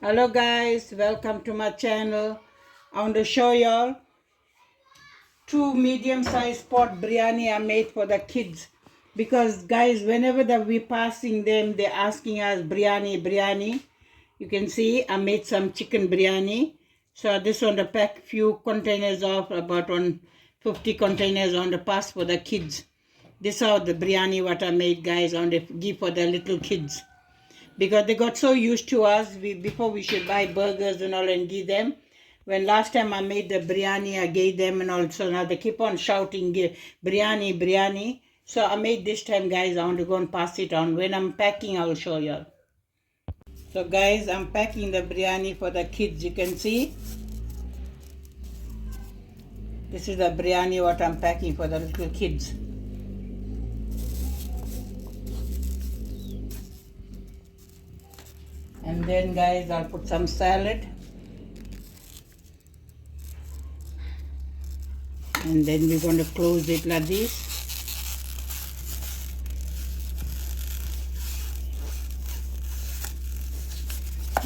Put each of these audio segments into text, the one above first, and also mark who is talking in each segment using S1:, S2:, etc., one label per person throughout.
S1: Hello guys, welcome to my channel. I want to show y'all two medium-sized pot biryani I made for the kids. Because guys, whenever that we passing them, they're asking us biryani. You can see I made some chicken biryani. So I just want to pack few containers of about 150 containers on the pass for the kids. This is the biryani what I made, guys, on the give for the little kids. Because they got so used to us, before we should buy burgers and all and give them. When last time I made the biryani, I gave them and all, so now they keep on shouting, biryani. So I made this time, guys. I want to go and pass it on. When I'm packing, I will show you. So guys, I'm packing the biryani for the kids. You can see. This is the biryani what I'm packing for the little kids. And then guys, I'll put some salad. And then we're going to close it like this.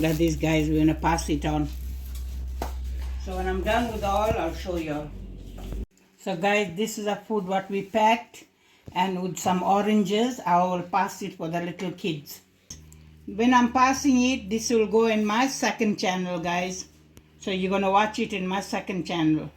S1: Like this, guys, we're going to pass it on. So when I'm done with all, I'll show you. So guys, this is the food what we packed. And with some oranges, I will pass it for the little kids. When I'm passing it, this will go in my second channel, guys. So you're going to watch it in my second channel.